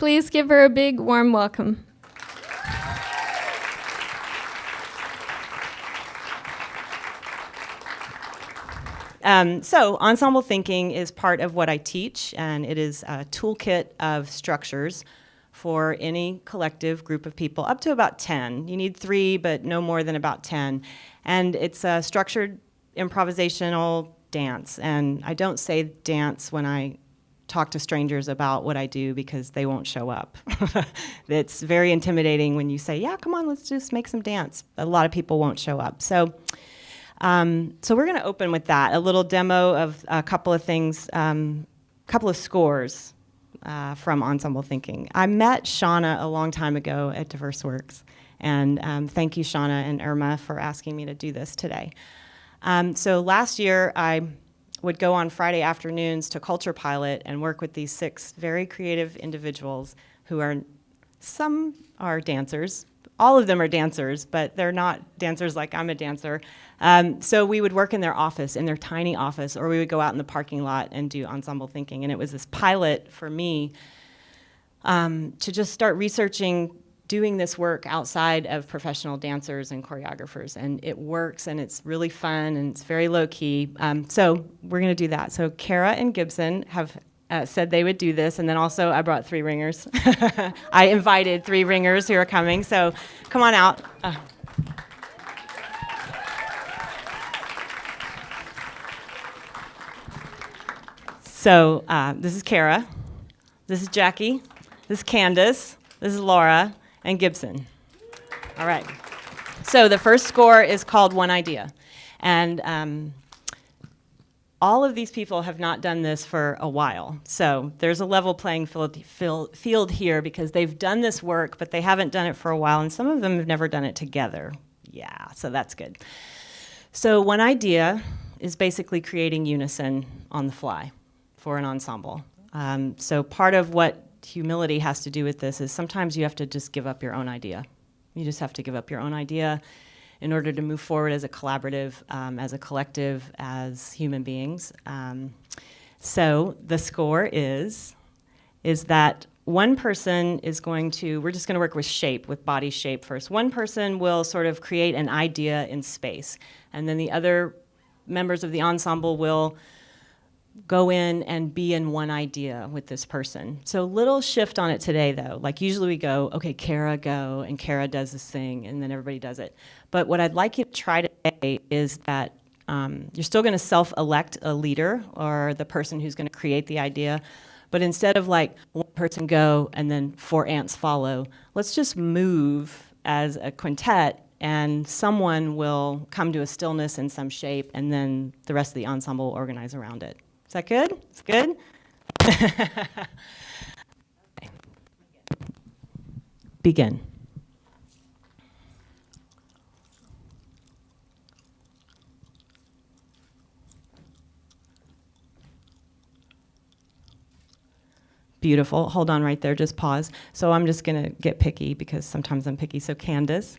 Please give her a big, warm welcome. So Ensemble Thinking is part of what I teach, and it is a toolkit of structures for any collective group of people, up to about 10. You need 3, but no more than about 10. And it's a structured improvisational dance. And I don't say dance when I talk to strangers about what I do because they won't show up. It's very intimidating when you say, yeah, come on, let's just make some dance. A lot of people won't show up. So we're going to open with that, a little demo of a couple of things, couple of scores from Ensemble Thinking. I met Shauna a long time ago at Diverse Works, and thank you, Shauna and Irma, for asking me to do this today. So last year, I would go on Friday afternoons to Culture Pilot and work with these 6 very creative individuals who are, some are dancers, all of them are dancers, but they're not dancers like I'm a dancer. So we would work in their office, in their tiny office, or we would go out in the parking lot and do Ensemble Thinking. And it was this pilot for me to just start researching doing this work outside of professional dancers and choreographers. And it works, and it's really fun, and it's very low-key. So we're going to do that. So Kara and Gibson have said they would do this, and then also I brought 3 ringers. I invited 3 ringers who are coming, so come on out. So this is Kara, this is Jackie, this is Candace, this is Laura, and Gibson. All right. So the first score is called One Idea, and all of these people have not done this for a while. So there's a level playing field here because they've done this work, but they haven't done it for a while, and some of them have never done it together. Yeah, so that's good. So One Idea is basically creating unison on the fly for an ensemble. So part of what humility has to do with this is sometimes you have to just give up your own idea. You just have to give up your own idea in order to move forward as a collaborative, as a collective, as human beings. So the score is that one person is going to, we're just going to work with shape, with body shape first. One person will sort of create an idea in space, and then the other members of the ensemble will go in and be in one idea with this person. So little shift on it today, though. Like usually we go, okay, Kara, go, and Kara does this thing, and then everybody does it. But what I'd like you to try today is that you're still going to self-elect a leader or the person who's going to create the idea. But instead of like one person go and then 4 ants follow, let's just move as a quintet, and someone will come to a stillness in some shape, and then the rest of the ensemble will organize around it. Is that good? It's good? Okay. Begin. Beautiful. Hold on right there. Just pause. So I'm just going to get picky because sometimes I'm picky. So Candace.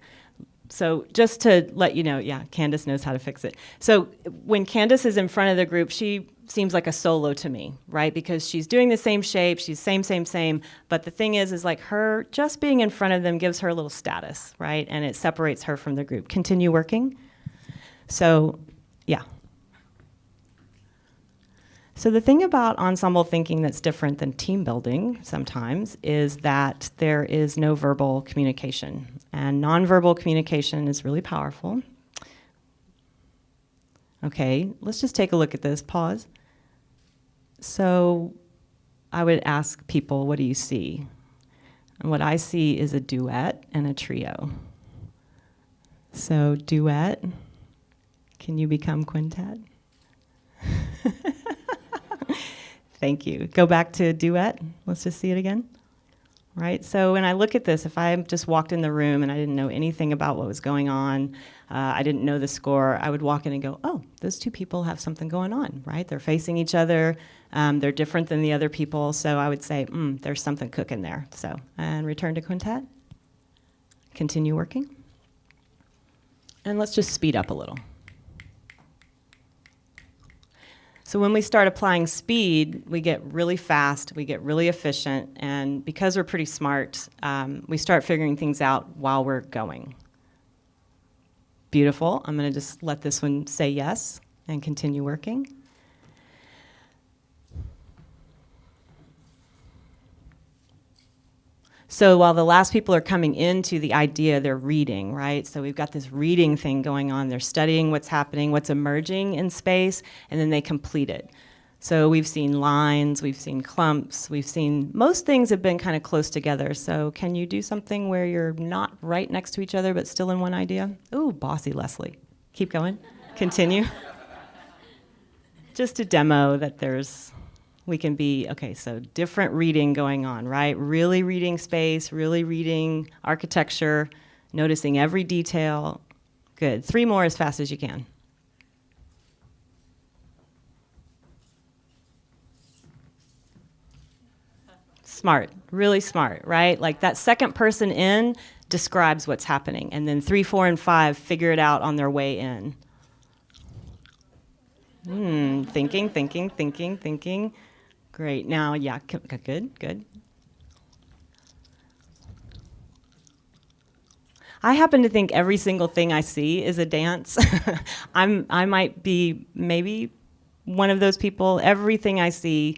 So just to let you know, yeah, Candace knows how to fix it. So when Candace is in front of the group, she seems like a solo to me, right? Because she's doing the same shape, she's same. But the thing is like her just being in front of them gives her a little status, right? And it separates her from the group. Continue working. So, yeah. So the thing about ensemble thinking that's different than team building sometimes is that there is no verbal communication. And nonverbal communication is really powerful. Okay, let's just take a look at this. Pause. So I would ask people, what do you see? And what I see is a duet and a trio. So duet, can you become quintet? Thank you. Go back to duet. Let's just see it again. Right? So when I look at this, if I just walked in the room and I didn't know anything about what was going on, I didn't know the score, I would walk in and go, oh, those 2 people have something going on, right? They're facing each other. They're different than the other people. So I would say, there's something cooking there. So, and return to quintet. Continue working. And let's just speed up a little. So when we start applying speed, we get really fast, we get really efficient, and because we're pretty smart, we start figuring things out while we're going. Beautiful. I'm going to just let this one say yes and continue working. So while the last people are coming into the idea, they're reading, right? So we've got this reading thing going on. They're studying what's happening, what's emerging in space, and then they complete it. So we've seen lines, we've seen clumps, we've seen, most things have been kind of close together. So can you do something where you're not right next to each other but still in one idea? Ooh, bossy Leslie. Keep going. Continue. Just to demo that we can be, okay, so different reading going on, right? Really reading space, really reading architecture, noticing every detail. Good. 3 more as fast as you can. Smart, really smart, right? Like that second person in describes what's happening, and then 3, 4, and 5 figure it out on their way in. Thinking. Great. Now, yeah, good. I happen to think every single thing I see is a dance. I might be maybe one of those people. Everything I see,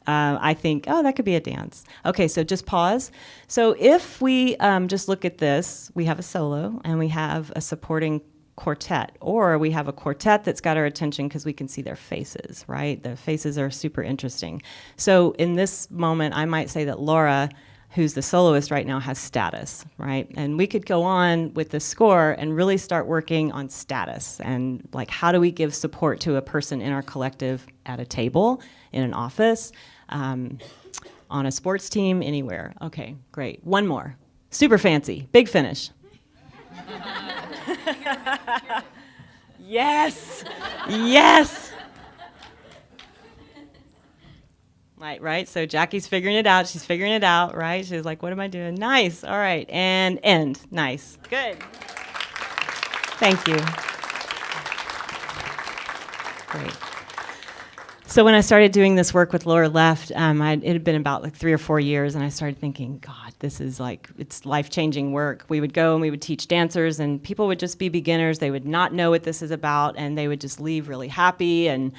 I think, oh, that could be a dance. Okay, so just pause. So if we just look at this, we have a solo and we have a supporting quartet, or we have a quartet that's got our attention because we can see their faces, right? The faces are super interesting. So in this moment, I might say that Laura, who's the soloist right now, has status, right? And we could go on with the score and really start working on status and like how do we give support to a person in our collective at a table, in an office, on a sports team, anywhere. Okay, great. One more. Super fancy. Big finish. Yes. Right. So Jackie's figuring it out. She's figuring it out, right? She's like, what am I doing? Nice. All right. And end. Nice. Good. Thank you. Great. So when I started doing this work with Laura Left, it had been about like 3 or 4 years, and I started thinking, God, this is like, it's life-changing work. We would go and we would teach dancers, and people would just be beginners. They would not know what this is about, and they would just leave really happy. And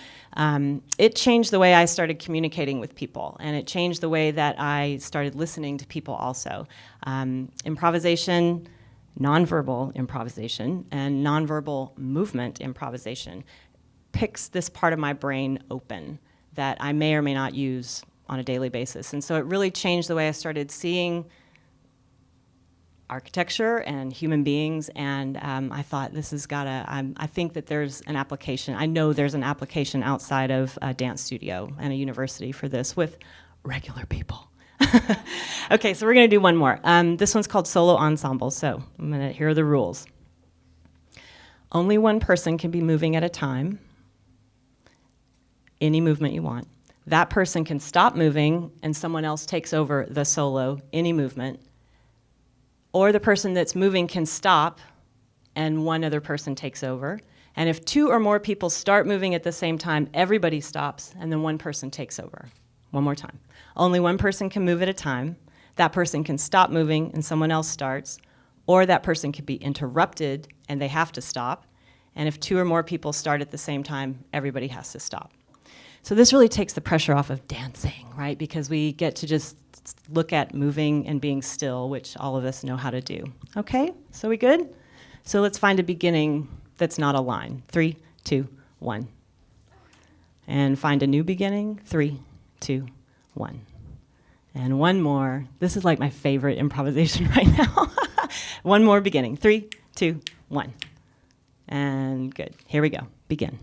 it changed the way I started communicating with people, and it changed the way that I started listening to people also. Improvisation, nonverbal improvisation, and nonverbal movement improvisation picks this part of my brain open that I may or may not use on a daily basis. And so it really changed the way I started seeing architecture and human beings, and I thought this has got to, I think that there's an application, I know there's an application outside of a dance studio and a university for this with regular people. Okay, so we're going to do one more. This one's called Solo Ensemble, so here are the rules. Only one person can be moving at a time. Any movement you want. That person can stop moving and someone else takes over the solo, any movement. Or the person that's moving can stop and one other person takes over. And if 2 or more people start moving at the same time, everybody stops and then one person takes over. One more time. Only one person can move at a time. That person can stop moving and someone else starts. Or that person can be interrupted and they have to stop. And if 2 or more people start at the same time, everybody has to stop. So this really takes the pressure off of dancing, right? Because we get to just look at moving and being still, which all of us know how to do. Okay, so we good? So let's find a beginning that's not a line. 3, 2, 1. And find a new beginning. 3, 2, 1. And one more. This is like my favorite improvisation right now. One more beginning. 3, 2, 1. And good. Here we go. Begin.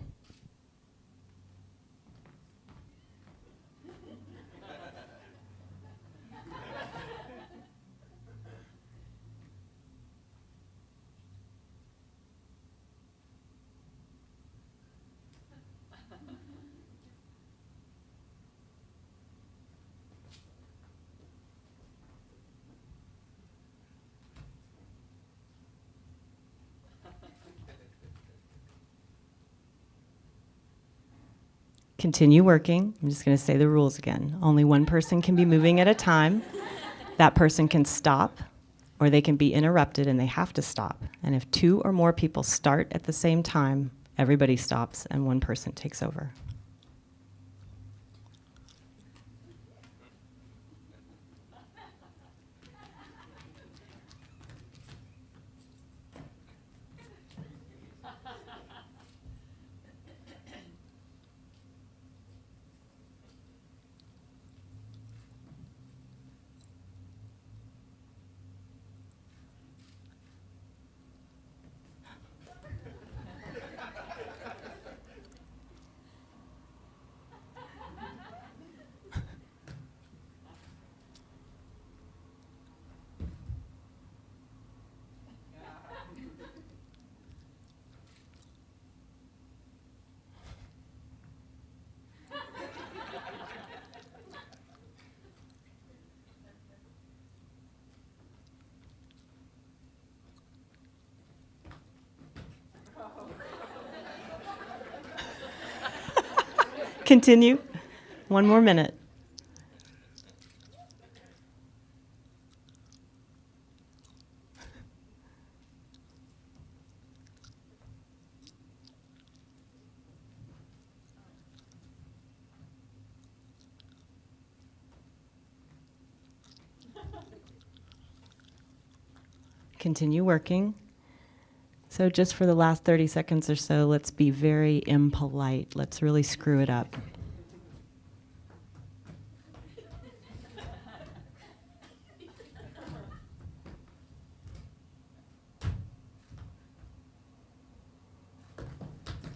Continue working. I'm just going to say the rules again. Only one person can be moving at a time. That person can stop, or they can be interrupted and they have to stop. And if 2 or more people start at the same time, everybody stops and one person takes over. Continue. 1 more minute. Continue working. So just for the last 30 seconds or so, let's be very impolite. Let's really screw it up.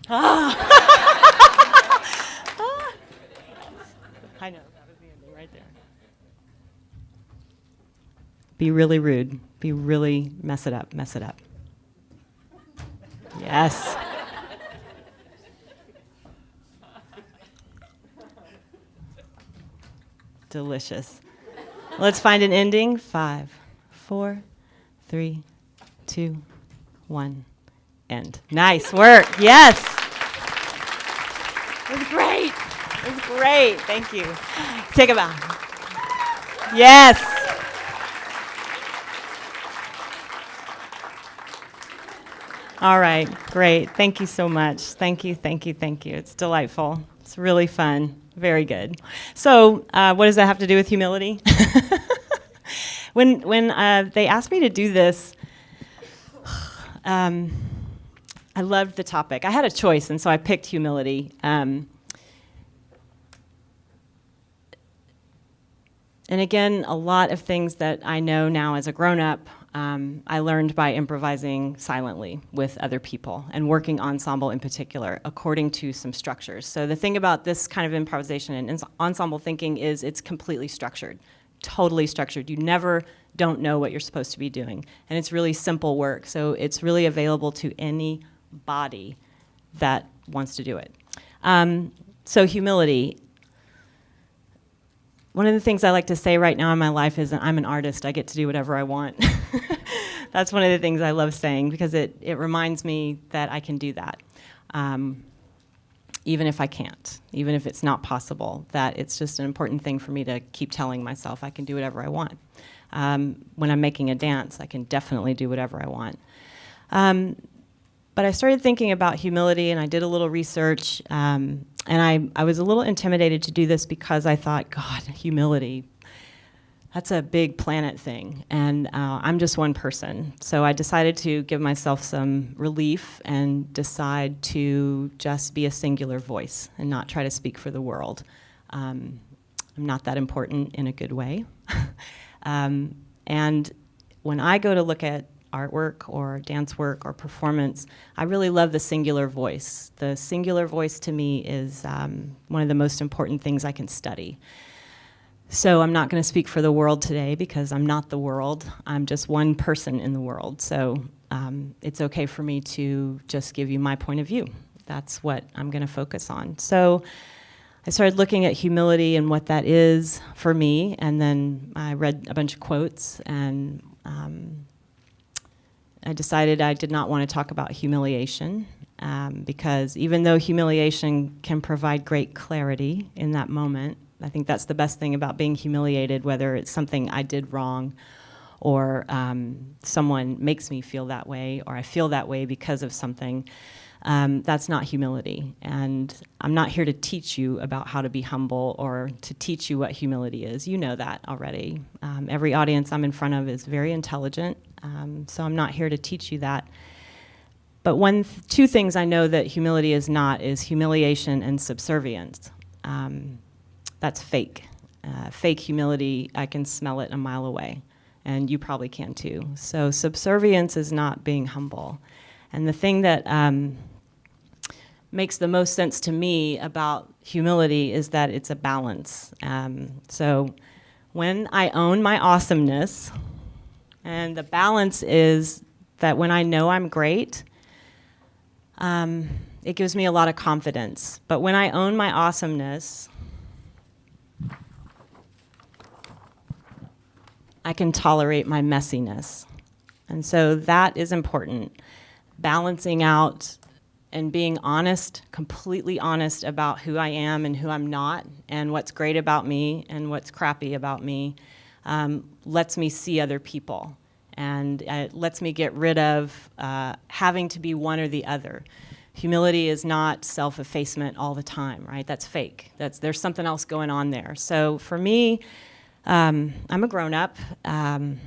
I know, that was the ending right there. Be really rude. Be really mess it up. Mess it up. Yes. Delicious. Let's find an ending. 5, 4, 3, 2, 1. End. Nice work. Yes. It was great. It was great. Thank you. Take a bow. Yes. All right. Great. Thank you so much. Thank you. Thank you. Thank you. It's delightful. It's really fun. Very good. So, what does that have to do with humility? When they asked me to do this, I loved the topic. I had a choice, and so I picked humility. And again, a lot of things that I know now as a grown-up, I learned by improvising silently with other people and working ensemble in particular, according to some structures. So the thing about this kind of improvisation and ensemble thinking is it's completely structured, totally structured. You never don't know what you're supposed to be doing. And it's really simple work, so it's really available to anybody that wants to do it. So humility. One of the things I like to say right now in my life is that I'm an artist. I get to do whatever I want. That's one of the things I love saying because it reminds me that I can do that. Even if I can't, even if it's not possible, that it's just an important thing for me to keep telling myself I can do whatever I want. When I'm making a dance, I can definitely do whatever I want. But I started thinking about humility, and I did a little research, and I was a little intimidated to do this because I thought, God, humility, that's a big planet thing, and I'm just one person. So I decided to give myself some relief and decide to just be a singular voice and not try to speak for the world. I'm not that important in a good way. And when I go to look at artwork or dance work or performance, I really love the singular voice. The singular voice to me is one of the most important things I can study. So I'm not going to speak for the world today because I'm not the world. I'm just one person in the world. So it's okay for me to just give you my point of view. That's what I'm going to focus on. So I started looking at humility and what that is for me, and then I read a bunch of quotes, and I decided I did not want to talk about humiliation. because even though humiliation can provide great clarity in that moment, I think that's the best thing about being humiliated, whether it's something I did wrong or someone makes me feel that way, or I feel that way because of something. That's not humility. And I'm not here to teach you about how to be humble or to teach you what humility is. You know that already. Every audience I'm in front of is very intelligent, so I'm not here to teach you that. But two things I know that humility is not is humiliation and subservience. That's fake. Fake humility, I can smell it a mile away, and you probably can too. So subservience is not being humble. And the thing that makes the most sense to me about humility is that it's a balance. So when I own my awesomeness, and the balance is that when I know I'm great, it gives me a lot of confidence. But when I own my awesomeness, I can tolerate my messiness. And so that is important. Balancing out and being honest, completely honest about who I am and who I'm not, and what's great about me and what's crappy about me, lets me see other people. And it lets me get rid of having to be one or the other. Humility is not self-effacement all the time, right? That's fake. There's something else going on there. So for me, I'm a grown-up, and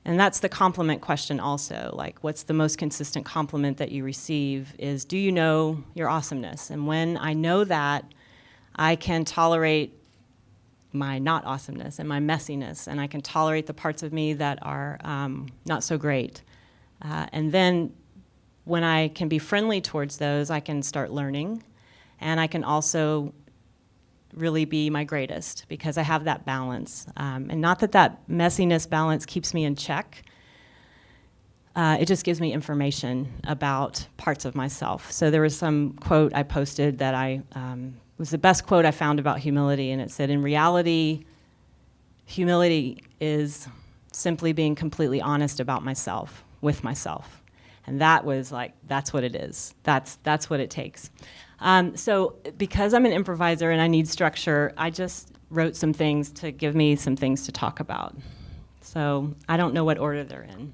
that's the compliment question also. Like, what's the most consistent compliment that you receive is, do you know your awesomeness? And when I know that, I can tolerate my not awesomeness and my messiness, and I can tolerate the parts of me that are not so great. And then when I can be friendly towards those, I can start learning, and I can also really be my greatest because I have that balance. And not that messiness balance keeps me in check. It just gives me information about parts of myself. So there was some quote I posted that was the best quote I found about humility, and it said, in reality, humility is simply being completely honest about myself, with myself. And that was like, that's what it is. That's what it takes. So because I'm an improviser and I need structure, I just wrote some things to give me some things to talk about. So I don't know what order they're in.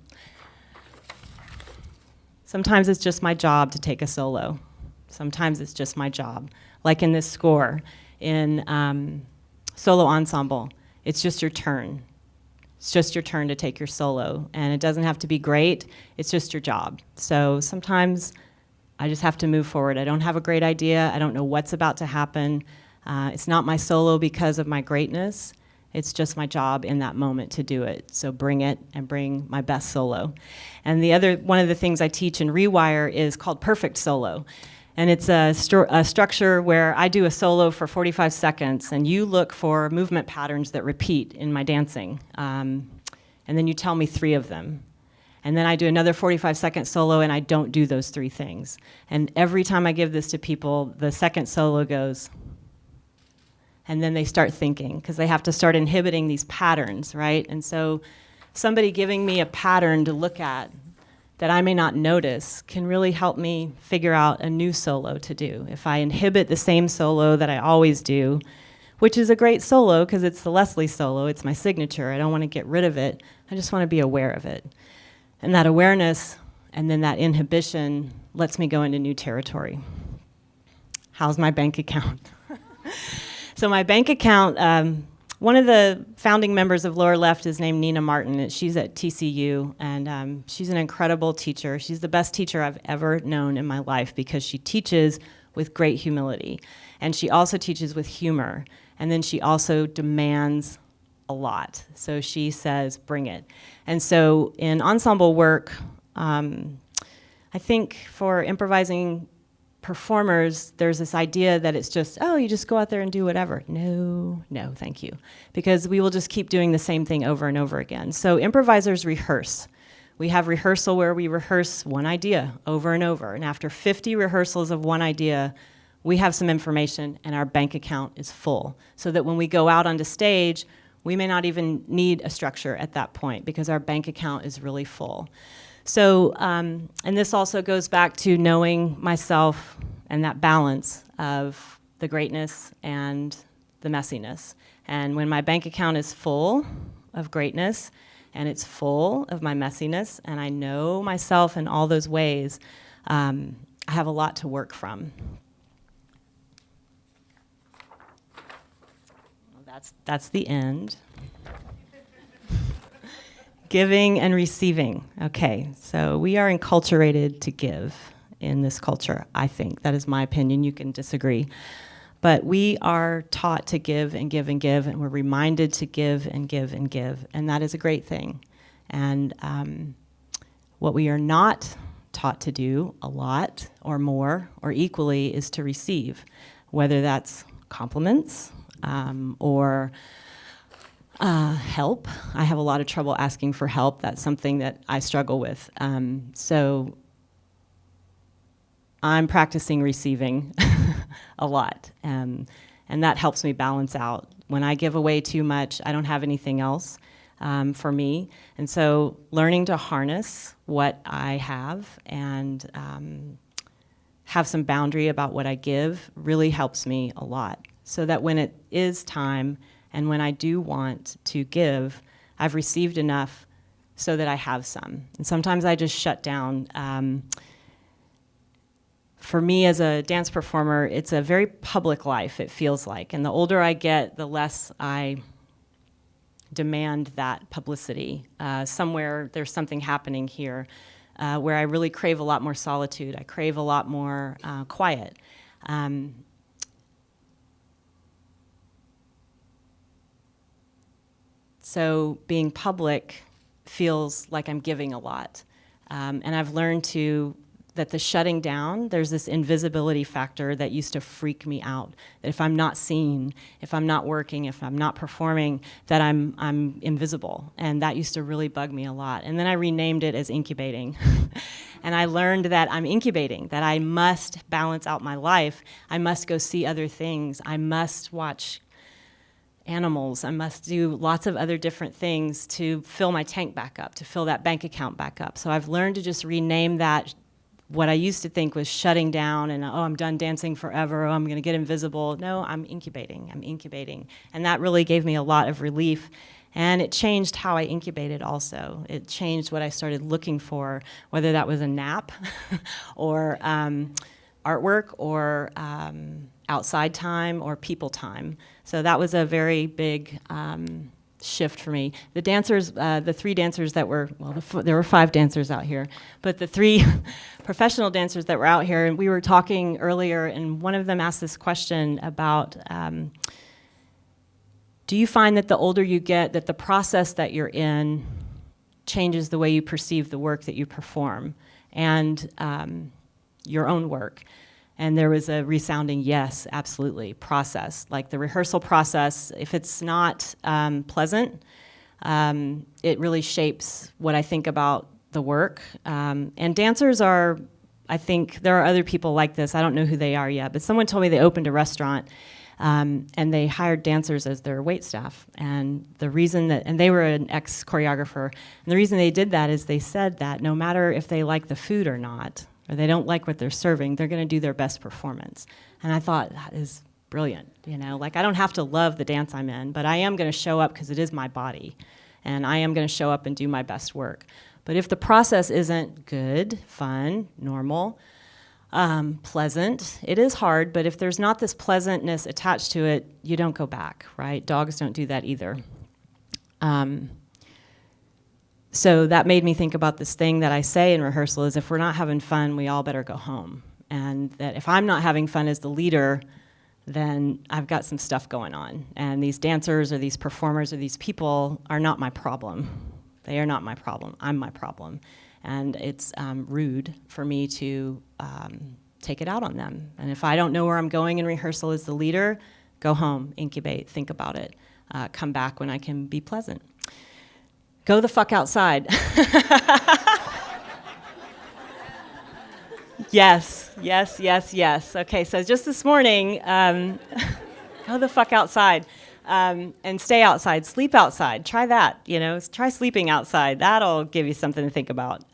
Sometimes it's just my job to take a solo. Sometimes it's just my job. Like in this score, in solo ensemble, it's just your turn. It's just your turn to take your solo, and it doesn't have to be great, it's just your job. So sometimes I just have to move forward. I don't have a great idea, I don't know what's about to happen. It's not my solo because of my greatness, it's just my job in that moment to do it. So bring it and bring my best solo. And one of the things I teach in Rewire is called perfect solo. And it's a structure where I do a solo for 45 seconds, and you look for movement patterns that repeat in my dancing. And then you tell me 3 of them. And then I do another 45-second solo, and I don't do those 3 things. And every time I give this to people, the second solo goes, and then they start thinking, because they have to start inhibiting these patterns, right? And so somebody giving me a pattern to look at that I may not notice can really help me figure out a new solo to do. If I inhibit the same solo that I always do, which is a great solo because it's the Leslie solo, it's my signature, I don't want to get rid of it, I just want to be aware of it. And that awareness and then that inhibition lets me go into new territory. How's my bank account? So my bank account, one of the founding members of Lower Left is named Nina Martin. She's at TCU, and she's an incredible teacher. She's the best teacher I've ever known in my life because she teaches with great humility. And she also teaches with humor. And then she also demands a lot. So she says, bring it. And so in ensemble work, I think for improvising performers, there's this idea that it's just, oh, you just go out there and do whatever. No, thank you. Because we will just keep doing the same thing over and over again. So improvisers rehearse. We have rehearsal where we rehearse one idea over and over. And after 50 rehearsals of one idea, we have some information and our bank account is full. So that when we go out onto stage, we may not even need a structure at that point because our bank account is really full. So, and this also goes back to knowing myself and that balance of the greatness and the messiness. And when my bank account is full of greatness and it's full of my messiness, and I know myself in all those ways, I have a lot to work from. Well, that's the end. Giving and receiving. Okay, so we are enculturated to give in this culture, I think. That is my opinion. You can disagree. But we are taught to give and give and give, and we're reminded to give and give and give, and that is a great thing. And what we are not taught to do a lot or more or equally is to receive, whether that's compliments or help. I have a lot of trouble asking for help. That's something that I struggle with. So I'm practicing receiving a lot, and that helps me balance out. When I give away too much, I don't have anything else for me. And so learning to harness what I have and have some boundary about what I give really helps me a lot, so that when it is time and when I do want to give, I've received enough so that I have some. And sometimes I just shut down. For me as a dance performer, it's a very public life, it feels like. And the older I get, the less I demand that publicity. Somewhere there's something happening here where I really crave a lot more solitude. I crave a lot more quiet. So being public feels like I'm giving a lot. And I've learned that the shutting down, there's this invisibility factor that used to freak me out. That if I'm not seen, if I'm not working, if I'm not performing, that I'm invisible. And that used to really bug me a lot. And then I renamed it as incubating. And I learned that I'm incubating, that I must balance out my life. I must go see other things. I must watch animals. I must do lots of other different things to fill my tank back up, to fill that bank account back up. So I've learned to just rename that, what I used to think was shutting down and, oh, I'm done dancing forever, oh, I'm going to get invisible. No, I'm incubating. And that really gave me a lot of relief. And it changed how I incubated also. It changed what I started looking for, whether that was a nap or artwork or outside time or people time. So that was a very big shift for me. The dancers, the three dancers that were, there were 5 dancers out here, but the 3 professional dancers that were out here, and we were talking earlier, and one of them asked this question about, do you find that the older you get, that the process that you're in changes the way you perceive the work that you perform and your own work? And there was a resounding yes, absolutely, process. Like the rehearsal process, if it's not pleasant, it really shapes what I think about the work. And dancers are, I think, there are other people like this, I don't know who they are yet, but someone told me they opened a restaurant and they hired dancers as their wait staff. And the reason that, and they were an ex-choreographer, and the reason they did that is they said that no matter if they like the food or not, or they don't like what they're serving, they're going to do their best performance. And I thought, that is brilliant. You know, like I don't have to love the dance I'm in, but I am going to show up because it is my body. And I am going to show up and do my best work. But if the process isn't good, fun, normal, pleasant, it is hard, but if there's not this pleasantness attached to it, you don't go back, right? Dogs don't do that either. So that made me think about this thing that I say in rehearsal is if we're not having fun, we all better go home. And that if I'm not having fun as the leader, then I've got some stuff going on. And these dancers or these performers or these people are not my problem. They are not my problem. I'm my problem. And it's rude for me to take it out on them. And if I don't know where I'm going in rehearsal as the leader, go home, incubate, think about it, come back when I can be pleasant. Go the fuck outside. Yes. Okay, so just this morning, go the fuck outside. And stay outside, sleep outside. Try that, try sleeping outside. That'll give you something to think about.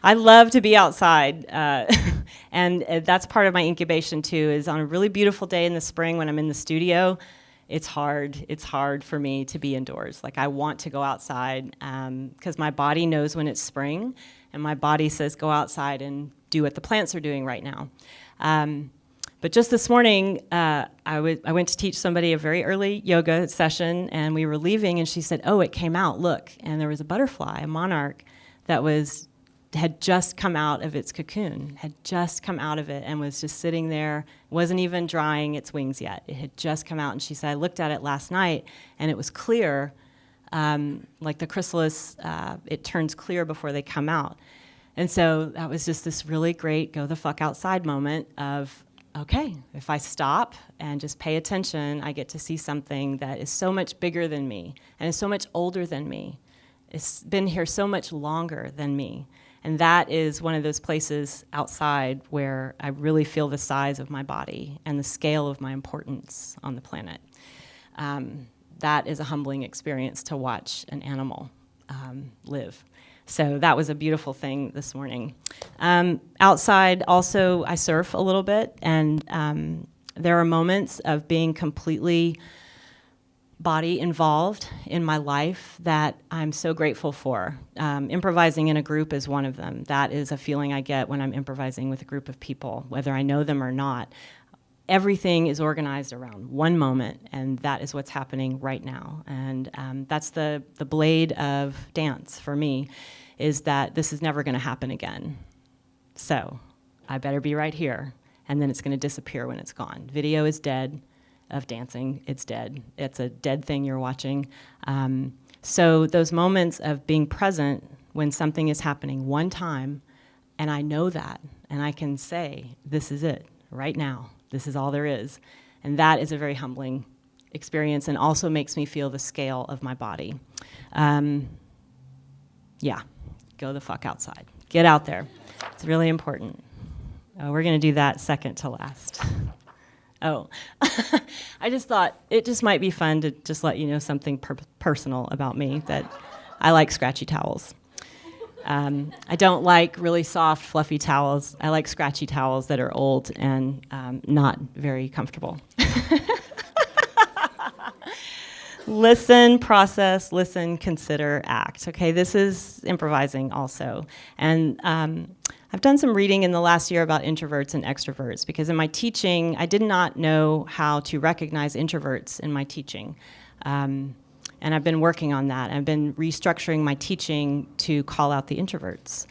I love to be outside, and that's part of my incubation too, is on a really beautiful day in the spring when I'm in the studio, it's hard for me to be indoors. Like I want to go outside because my body knows when it's spring, and my body says go outside and do what the plants are doing right now. But just this morning, I went to teach somebody a very early yoga session, and we were leaving, and she said, "Oh, it came out, look." And there was a butterfly, a monarch, that had just come out of its cocoon, had just come out of it and was just sitting there, wasn't even drying its wings yet. It had just come out, and she said, "I looked at it last night, and it was clear, like the chrysalis, it turns clear before they come out." And so that was just this really great go the fuck outside moment of, okay, if I stop and just pay attention, I get to see something that is so much bigger than me and is so much older than me. It's been here so much longer than me. And that is one of those places outside where I really feel the size of my body and the scale of my importance on the planet. That is a humbling experience to watch an animal live. So that was a beautiful thing this morning. Outside, also, I surf a little bit, and there are moments of being completely body involved in my life that I'm so grateful for. Improvising in a group is one of them. That is a feeling I get when I'm improvising with a group of people, whether I know them or not. Everything is organized around one moment, and that is what's happening right now. And that's the blade of dance for me, is that this is never going to happen again. So I better be right here, and then it's going to disappear when it's gone. Video is dead of dancing. It's dead. It's a dead thing you're watching. So those moments of being present when something is happening one time, and I know that, and I can say, this is it, right now. This is all there is. And that is a very humbling experience, and also makes me feel the scale of my body. Yeah, go the fuck outside. Get out there. It's really important. We're going to do that second to last. Oh, I just thought it just might be fun to just let you know something personal about me, that I like scratchy towels. I don't like really soft, fluffy towels. I like scratchy towels that are old and not very comfortable. Listen, process, listen, consider, act. Okay, this is improvising also. And I've done some reading in the last year about introverts and extroverts, because in my teaching, I did not know how to recognize introverts in my teaching. And I've been working on that. I've been restructuring my teaching to call out the introverts.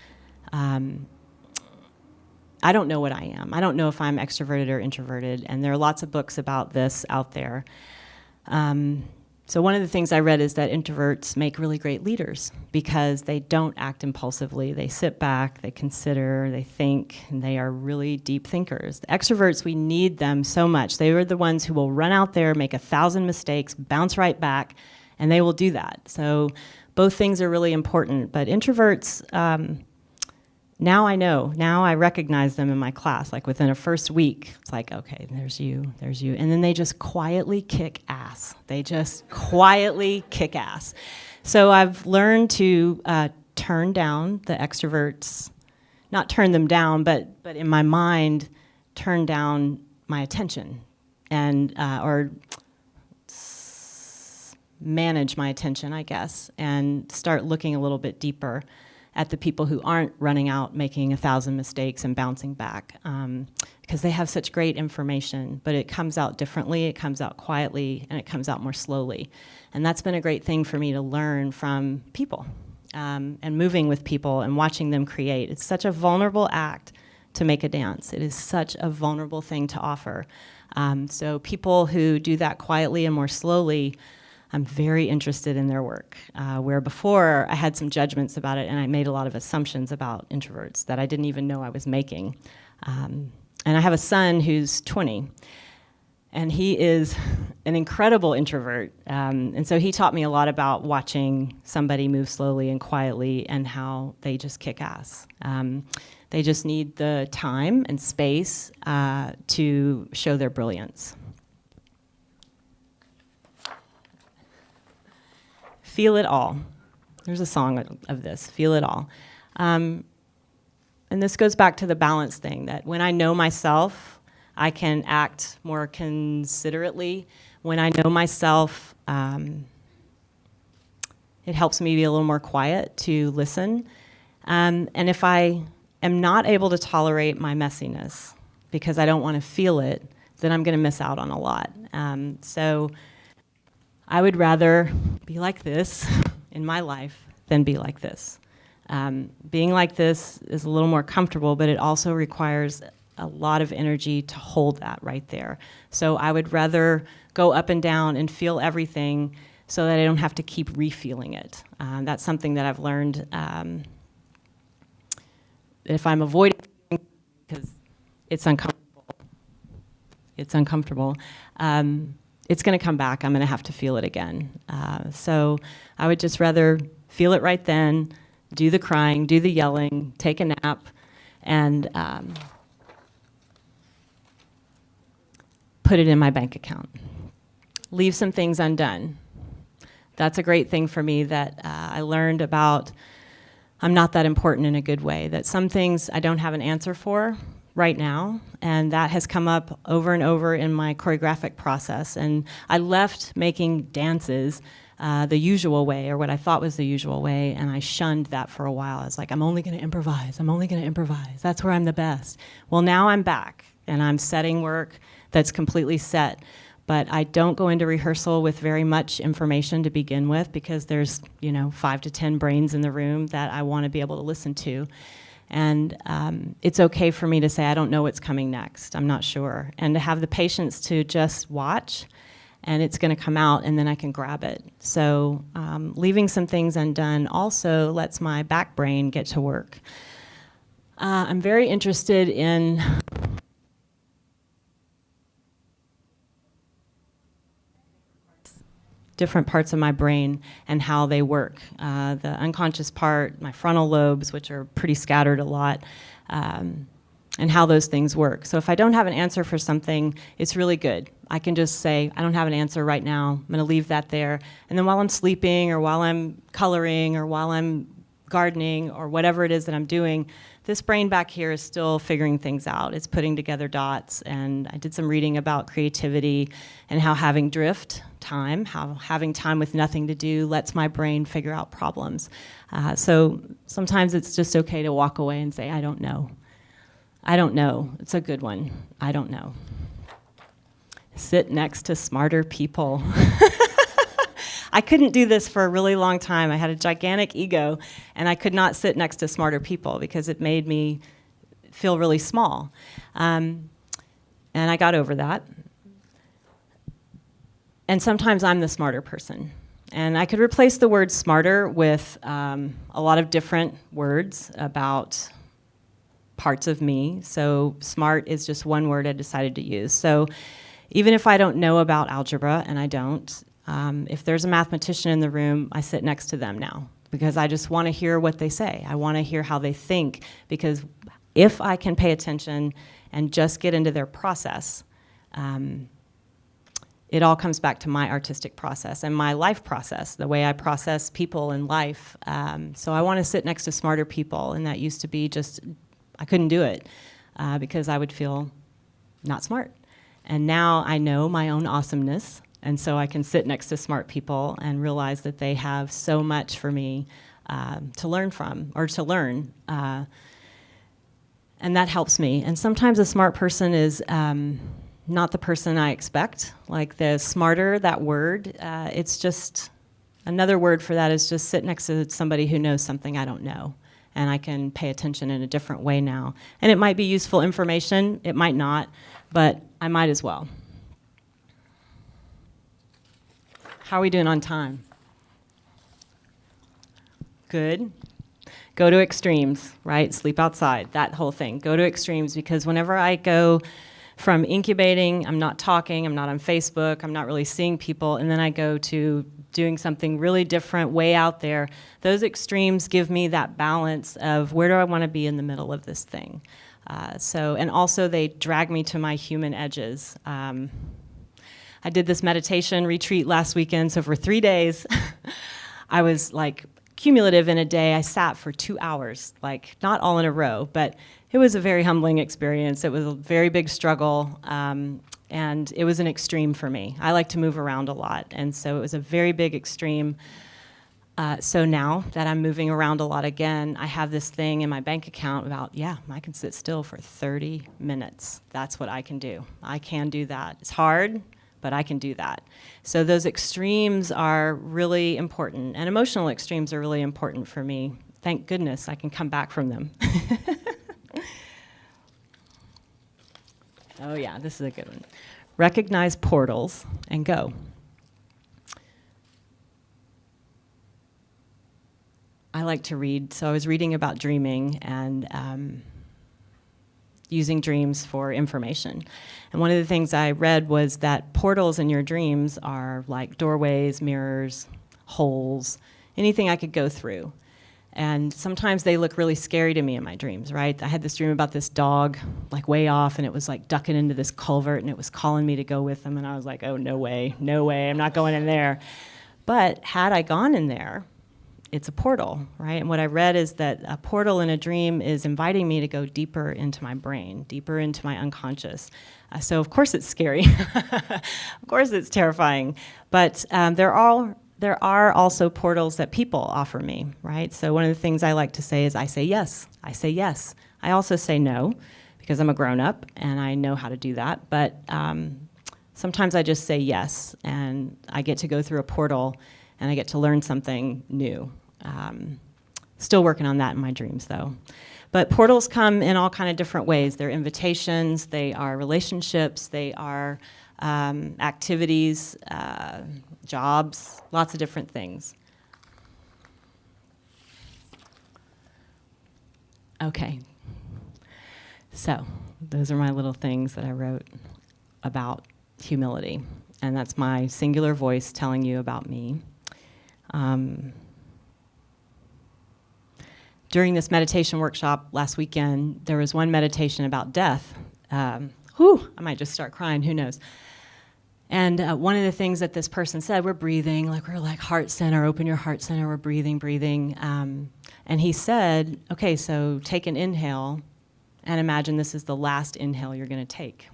I don't know what I am. I don't know if I'm extroverted or introverted, and there are lots of books about this out there. So one of the things I read is that introverts make really great leaders because they don't act impulsively. They sit back, they consider, they think, and they are really deep thinkers. The extroverts, we need them so much. They are the ones who will run out there, make 1,000 mistakes, bounce right back, and they will do that. So both things are really important. But introverts, now I know. Now I recognize them in my class. Like within a first week, it's like, okay, there's you, there's you. And then they just quietly kick ass. They just quietly kick ass. So I've learned to turn down the extroverts, not turn them down, but in my mind, turn down my attention and or manage my attention, I guess, and start looking a little bit deeper at the people who aren't running out, making 1,000 mistakes and bouncing back, because they have such great information, but it comes out differently, it comes out quietly, and it comes out more slowly. And that's been a great thing for me to learn from people, and moving with people and watching them create. It's such a vulnerable act to make a dance. It is such a vulnerable thing to offer. So people who do that quietly and more slowly, I'm very interested in their work, where before I had some judgments about it and I made a lot of assumptions about introverts that I didn't even know I was making. And I have a son who's 20, and he is an incredible introvert. And so he taught me a lot about watching somebody move slowly and quietly and how they just kick ass. They just need the time and space to show their brilliance. feel it all. There's a song of this, feel it all. And this goes back to the balance thing, that when I know myself, I can act more considerately. When I know myself, it helps me be a little more quiet to listen. And if I am not able to tolerate my messiness because I don't want to feel it, then I'm going to miss out on a lot. So I would rather be like this in my life than be like this. Being like this is a little more comfortable, but it also requires a lot of energy to hold that right there. So I would rather go up and down and feel everything so that I don't have to keep re-feeling it. That's something that I've learned. If I'm avoiding because it's uncomfortable, it's going to come back. I'm going to have to feel it again. So I would just rather feel it right then, do the crying, do the yelling, take a nap, and put it in my bank account. Leave some things undone. That's a great thing for me that I learned about. I'm not that important in a good way, that some things I don't have an answer for right now, and that has come up over and over in my choreographic process. And I left making dances the usual way, or what I thought was the usual way, and I shunned that for a while. I was like, I'm only going to improvise. I'm only going to improvise. That's where I'm the best. Well, now I'm back, and I'm setting work that's completely set. But I don't go into rehearsal with very much information to begin with, because there's 5 to 10 brains in the room that I want to be able to listen to. And it's okay for me to say, I don't know what's coming next. I'm not sure. And to have the patience to just watch, and it's going to come out, and then I can grab it. So leaving some things undone also lets my back brain get to work. I'm very interested in different parts of my brain and how they work. The unconscious part, my frontal lobes, which are pretty scattered a lot, and how those things work. So if I don't have an answer for something, it's really good. I can just say, I don't have an answer right now. I'm going to leave that there. And then while I'm sleeping, or while I'm coloring, or while I'm gardening, or whatever it is that I'm doing, this brain back here is still figuring things out. It's putting together dots, and I did some reading about creativity and how having drift time, how having time with nothing to do lets my brain figure out problems. So sometimes it's just okay to walk away and say, I don't know. I don't know. It's a good one. I don't know. Sit next to smarter people. I couldn't do this for a really long time. I had a gigantic ego, and I could not sit next to smarter people because it made me feel really small. And I got over that. And sometimes I'm the smarter person. And I could replace the word smarter with a lot of different words about parts of me. So smart is just one word I decided to use. So even if I don't know about algebra, and I don't, if there's a mathematician in the room, I sit next to them now, because I just want to hear what they say. I want to hear how they think, because if I can pay attention and just get into their process, it all comes back to my artistic process and my life process, the way I process people in life. So I want to sit next to smarter people, and that used to be just, I couldn't do it because I would feel not smart. And now I know my own awesomeness, and so I can sit next to smart people and realize that they have so much for me to learn from, or to learn. And that helps me. And sometimes a smart person is not the person I expect. Like the smarter, that word, it's just, another word for that is just sit next to somebody who knows something I don't know. And I can pay attention in a different way now. And it might be useful information, it might not, but I might as well. How are we doing on time? Good. Go to extremes, right? Sleep outside, that whole thing. Go to extremes, because whenever I go from incubating, I'm not talking, I'm not on Facebook, I'm not really seeing people, and then I go to doing something really different, way out there, those extremes give me that balance of where do I want to be in the middle of this thing. And also they drag me to my human edges. I did this meditation retreat last weekend, so for 3 days, I was like cumulative in a day. I sat for 2 hours, like not all in a row, but it was a very humbling experience. It was a very big struggle, and it was an extreme for me. I like to move around a lot, and so it was a very big extreme. So now that I'm moving around a lot again, I have this thing in my bank account about, I can sit still for 30 minutes. That's what I can do. I can do that. It's hard, but I can do that. So those extremes are really important, and emotional extremes are really important for me. Thank goodness I can come back from them. Oh yeah, this is a good one. Recognize portals and go. I like to read, so I was reading about dreaming and using dreams for information. And one of the things I read was that portals in your dreams are like doorways, mirrors, holes, anything I could go through. And sometimes they look really scary to me in my dreams, right? I had this dream about this dog, like way off, and it was like ducking into this culvert, and it was calling me to go with him, and I was like, oh, no way, I'm not going in there. But had I gone in there, it's a portal, right? And what I read is that a portal in a dream is inviting me to go deeper into my brain, deeper into my unconscious. So of course it's scary. Of course it's terrifying. But there are also portals that people offer me, right? So one of the things I like to say is I say yes. I say yes. I also say no because I'm a grown-up and I know how to do that. But sometimes I just say yes, and I get to go through a portal and I get to learn something new. Still working on that in my dreams, though. But portals come in all kind of different ways. They're invitations, they are relationships, they are activities, jobs, lots of different things. Okay. So those are my little things that I wrote about humility. And that's my singular voice telling you about me. During this meditation workshop last weekend, there was one meditation about death. I might just start crying, who knows. And one of the things that this person said, we're breathing, we're like heart center, open your heart center, we're breathing. And he said, okay, so take an inhale and imagine this is the last inhale you're going to take.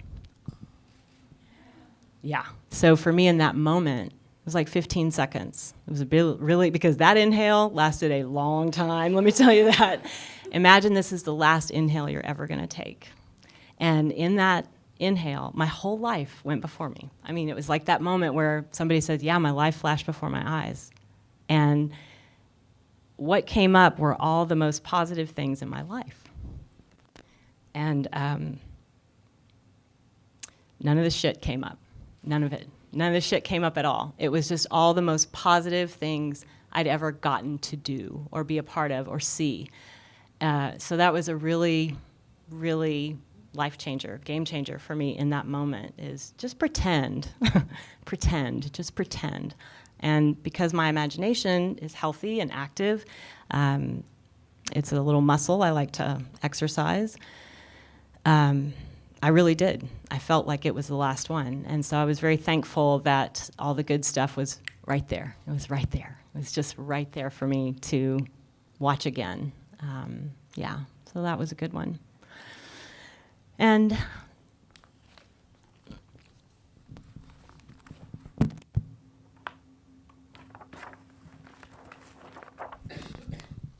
Yeah. So for me in that moment, it was like 15 seconds. It was really, because that inhale lasted a long time, let me tell you that. Imagine this is the last inhale you're ever going to take. And in that inhale, my whole life went before me. I mean, it was like that moment where somebody said, yeah, my life flashed before my eyes. And what came up were all the most positive things in my life. And none of the shit came up. None of it. None of the shit came up at all. It was just all the most positive things I'd ever gotten to do or be a part of or see. So that was a really, really life changer, game changer for me in that moment, is just pretend. Just pretend. And because my imagination is healthy and active, it's a little muscle I like to exercise. I really did. I felt like it was the last one. And so I was very thankful that all the good stuff was right there. It was right there. It was just right there for me to watch again. So that was a good one. And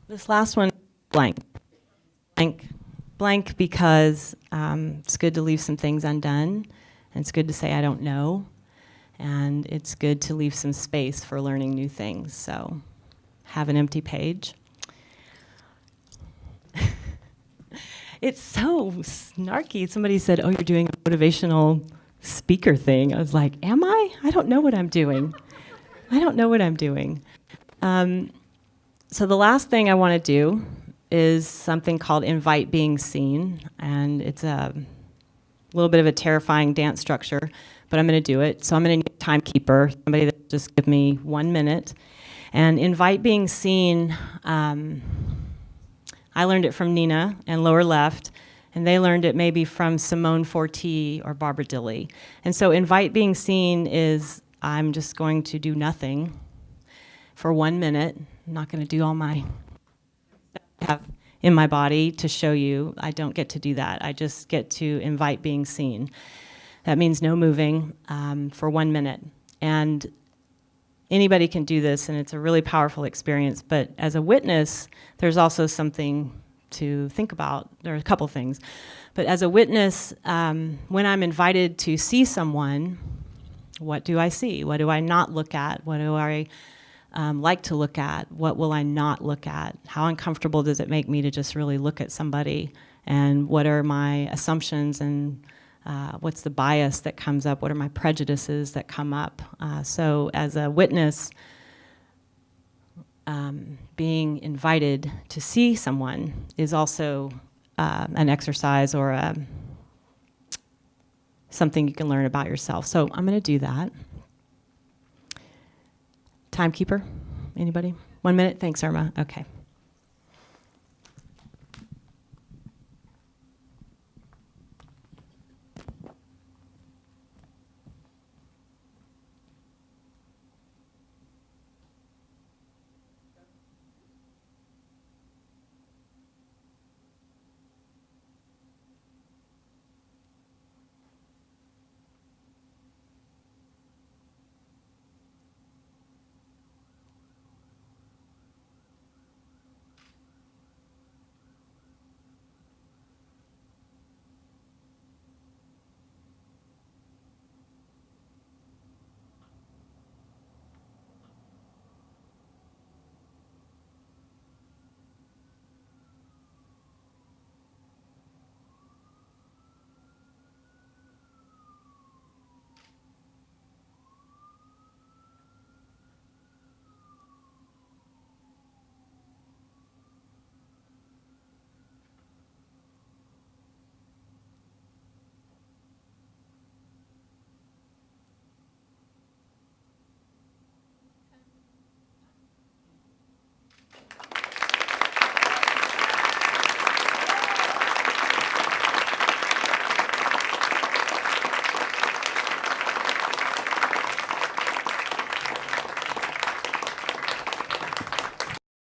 this last one, blank. Blank because it's good to leave some things undone, and it's good to say I don't know, and it's good to leave some space for learning new things. So have an empty page. It's so snarky. Somebody said, oh, you're doing a motivational speaker thing. I was like, am I? I don't know what I'm doing. So the last thing I want to do is something called invite being seen, and it's a little bit of a terrifying dance structure, but I'm going to do it. So I'm going to need a timekeeper, somebody that just give me 1 minute. And invite being seen, I learned it from Nina and Lower Left, and they learned it maybe from Simone Forti or Barbara Dilley. And so invite being seen is I'm just going to do nothing, for 1 minute. I'm not going to do all my have in my body to show you. I don't get to do that. I just get to invite being seen. That means no moving for 1 minute. And anybody can do this, and it's a really powerful experience. But as a witness, there's also something to think about. There are a couple things. But as a witness, when I'm invited to see someone, what do I see? What do I not look at? What do I like to look at? What will I not look at? How uncomfortable does it make me to just really look at somebody? And what are my assumptions, and what's the bias that comes up? What are my prejudices that come up? So as a witness, being invited to see someone is also an exercise or something you can learn about yourself. So I'm going to do that. Timekeeper? Anybody? 1 minute? Thanks, Irma. Okay.